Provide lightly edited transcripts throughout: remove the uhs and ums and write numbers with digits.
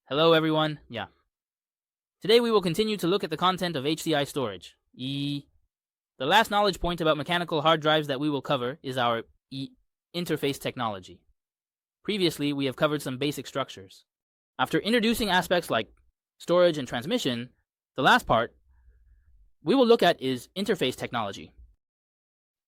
Hello everyone. Today we will continue to look at the content of HCI-Storage. The last knowledge point about mechanical hard drives that we will cover is our interface technology. Previously, we have covered some basic structures. After introducing aspects like storage and transmission, the last part we will look at is interface technology.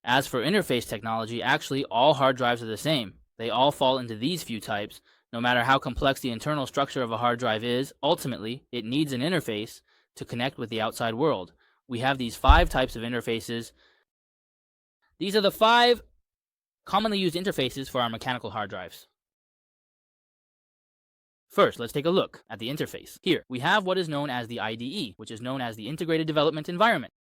As for interface technology, actually all hard drives are the same. They all fall into these few types. No matter how complex the internal structure of a hard drive is, ultimately, it needs an interface to connect with the outside world. We have these 5 types of interfaces. These are the 5 commonly used interfaces for our mechanical hard drives. First, let's take a look at the interface. Here, we have what is known as the IDE, which is known as the Integrated Development Environment.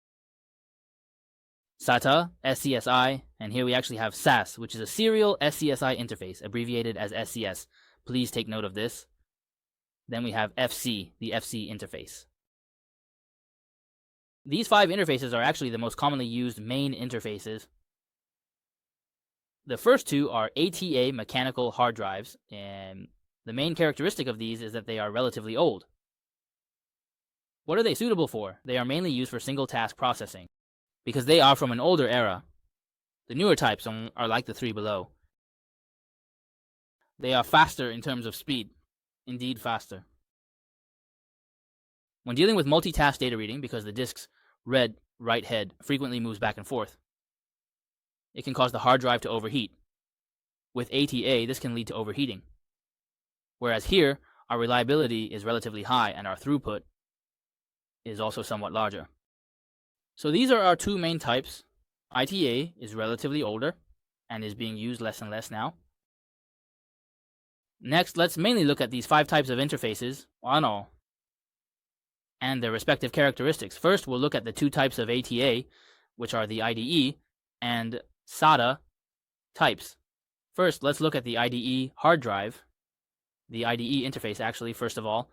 SATA, SCSI, and here we actually have SAS, which is a Serial SCSI interface, abbreviated as SCS. Please take note of this. Then we have FC, the FC interface. These 5 interfaces are actually the most commonly used main interfaces. The first 2 are ATA mechanical hard drives, and the main characteristic of these is that they are relatively old. What are they suitable for? They are mainly used for single task processing, because they are from an older era. The newer types are like the 3 below. They are faster in terms of speed, indeed faster. When dealing with multitask data reading, because the disk's read-write head frequently moves back and forth, it can cause the hard drive to overheat. With ATA, this can lead to overheating. Whereas here, our reliability is relatively high and our throughput is also somewhat larger. So these are our 2 main types. ITA is relatively older and is being used less and less now. Next, let's mainly look at these 5 types of interfaces, and their respective characteristics. First, we'll look at the 2 types of ATA, which are the IDE and SATA types. First, let's look at the IDE hard drive. The IDE interface, actually, first of all.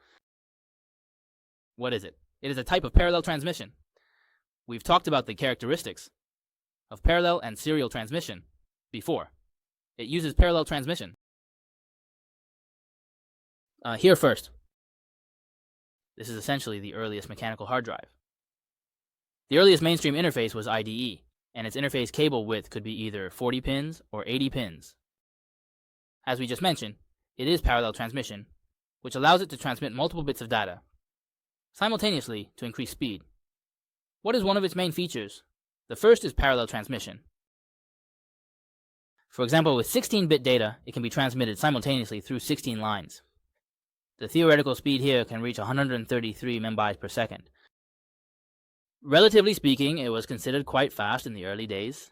What is it? It is a type of parallel transmission. We've talked about the characteristics of parallel and serial transmission before. It uses parallel transmission. Here first. This is essentially the earliest mechanical hard drive. The earliest mainstream interface was IDE, and its interface cable width could be either 40 pins or 80 pins. As we just mentioned, it is parallel transmission, which allows it to transmit multiple bits of data simultaneously to increase speed. What is one of its main features? The first is parallel transmission. For example, with 16-bit data, it can be transmitted simultaneously through 16 lines. The theoretical speed here can reach 133 MB per second. Relatively speaking, it was considered quite fast in the early days.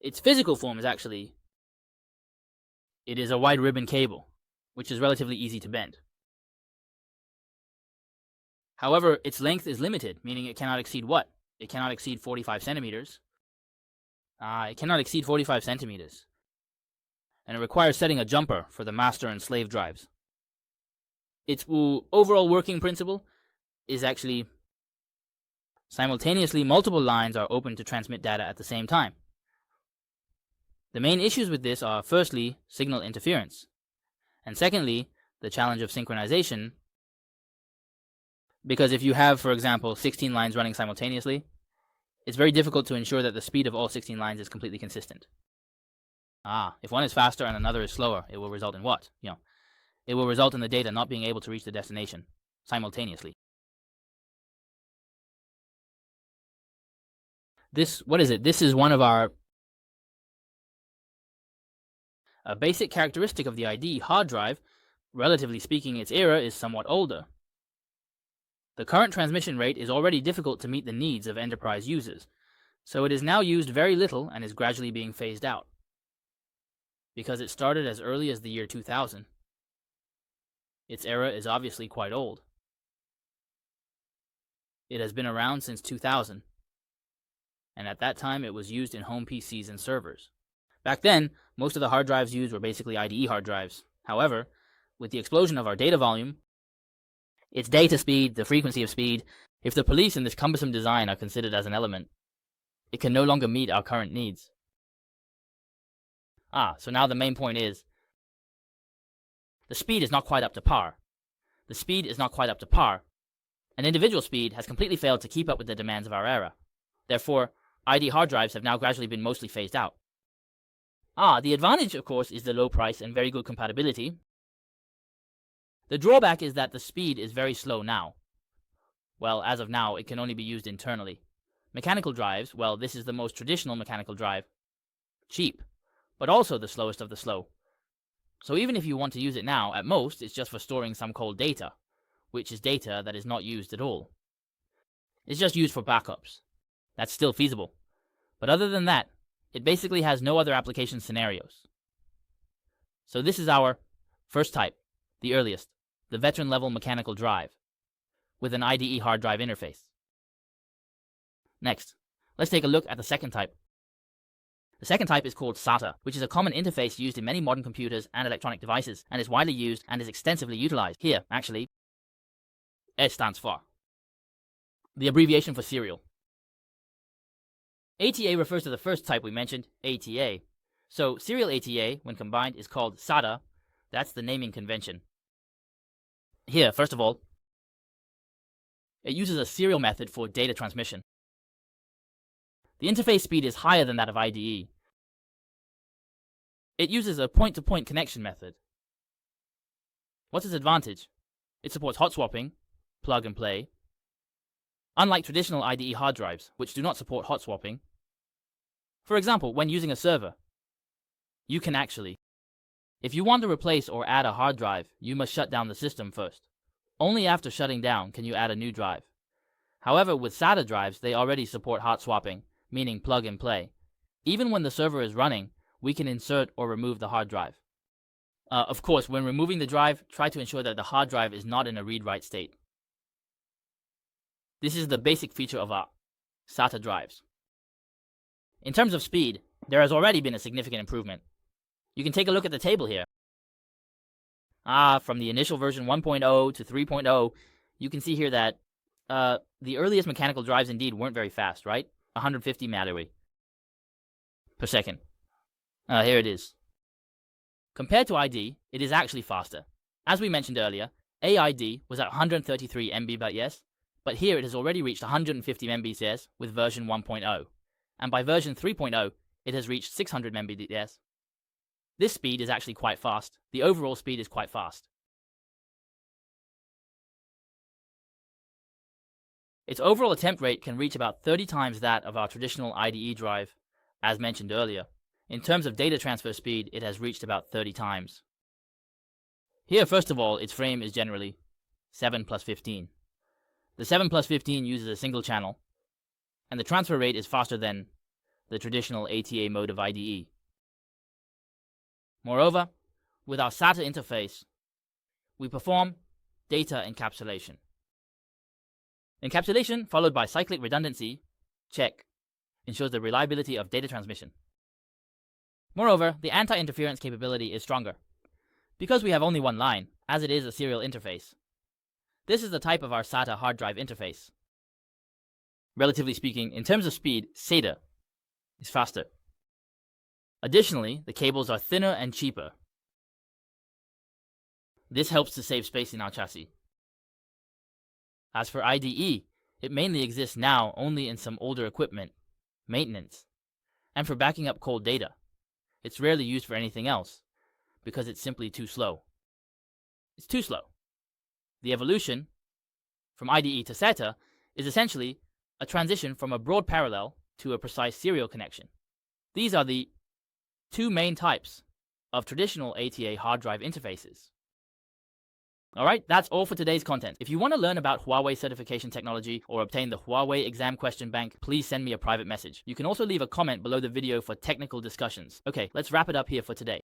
Its physical form is it is a wide ribbon cable, which is relatively easy to bend. However, its length is limited, meaning it cannot exceed what? It cannot exceed 45 centimeters. It cannot exceed 45 centimeters. And it requires setting a jumper for the master and slave drives. Its overall working principle is actually simultaneously multiple lines are open to transmit data at the same time. The main issues with this are, firstly, signal interference, and secondly, the challenge of synchronization, because if you have, for example, 16 lines running simultaneously, it's very difficult to ensure that the speed of all 16 lines is completely consistent. If one is faster and another is slower, it will result in what? It will result in the data not being able to reach the destination simultaneously. This is one of our a basic characteristic of the IDE hard drive. Relatively speaking, its era is somewhat older. The current transmission rate is already difficult to meet the needs of enterprise users, so it is now used very little and is gradually being phased out. Because it started as early as the year 2000, its era is obviously quite old. It has been around since 2000, and at that time it was used in home PCs and servers. Back then, most of the hard drives used were basically IDE hard drives. However, with the explosion of our data volume, its data speed, the frequency of speed, if the police in this cumbersome design are considered as an element, it can no longer meet our current needs. So now the main point is, the speed is not quite up to par. The speed is not quite up to par. An individual speed has completely failed to keep up with the demands of our era. Therefore, ID hard drives have now gradually been mostly phased out. The advantage, of course, is the low price and very good compatibility. The drawback is that the speed is very slow now. Well, as of now, it can only be used internally. Mechanical drives, well, this is the most traditional mechanical drive. Cheap, but also the slowest of the slow. So even if you want to use it now, at most, it's just for storing some cold data, which is data that is not used at all. It's just used for backups. That's still feasible. But other than that, it basically has no other application scenarios. So this is our first type, the earliest, the veteran-level mechanical drive, with an IDE hard drive interface. Next, let's take a look at the second type. The second type is called SATA, which is a common interface used in many modern computers and electronic devices, and is widely used and is extensively utilized. Here, actually, S stands for the abbreviation for serial. ATA refers to the first type we mentioned, ATA. So serial ATA, when combined, is called SATA. That's the naming convention. Here, first of all, it uses a serial method for data transmission. The interface speed is higher than that of IDE. It uses a point-to-point connection method. What's its advantage? It supports hot swapping, plug and play. Unlike traditional IDE hard drives, which do not support hot swapping. For example, when using a server, you can actually, if you want to replace or add a hard drive, you must shut down the system first. Only after shutting down can you add a new drive. However, with SATA drives, they already support hot swapping, meaning plug and play. Even when the server is running, we can insert or remove the hard drive. Of course, when removing the drive, try to ensure that the hard drive is not in a read-write state. This is the basic feature of our SATA drives. In terms of speed, there has already been a significant improvement. You can take a look at the table here. From the initial version 1.0 to 3.0, you can see here that the earliest mechanical drives indeed weren't very fast, right? 150 MB per second. Here it is. Compared to ID, it is actually faster. As we mentioned earlier, AID was at 133 Mbps, but here it has already reached 150 Mbps with version 1.0. And by version 3.0, it has reached 600 Mbps. This speed is actually quite fast. The overall speed is quite fast. Its overall attempt rate can reach about 30 times that of our traditional IDE drive, as mentioned earlier. In terms of data transfer speed, it has reached about 30 times. Here, first of all, its frame is generally 7+15. The 7+15 uses a single channel, and the transfer rate is faster than the traditional ATA mode of IDE. Moreover, with our SATA interface, we perform data encapsulation. Encapsulation followed by cyclic redundancy, check, ensures the reliability of data transmission. Moreover, the anti-interference capability is stronger. Because we have only one line, as it is a serial interface. This is the type of our SATA hard drive interface. Relatively speaking, in terms of speed, SATA is faster. Additionally, the cables are thinner and cheaper. This helps to save space in our chassis. As for IDE, it mainly exists now only in some older equipment, maintenance, and for backing up cold data. It's rarely used for anything else, because it's simply too slow. It's too slow. The evolution from IDE to SATA is essentially a transition from a broad parallel to a precise serial connection. These are the two main types of traditional ATA hard drive interfaces. Alright, that's all for today's content. If you want to learn about Huawei certification technology or obtain the Huawei exam question bank, please send me a private message. You can also leave a comment below the video for technical discussions. Okay, let's wrap it up here for today.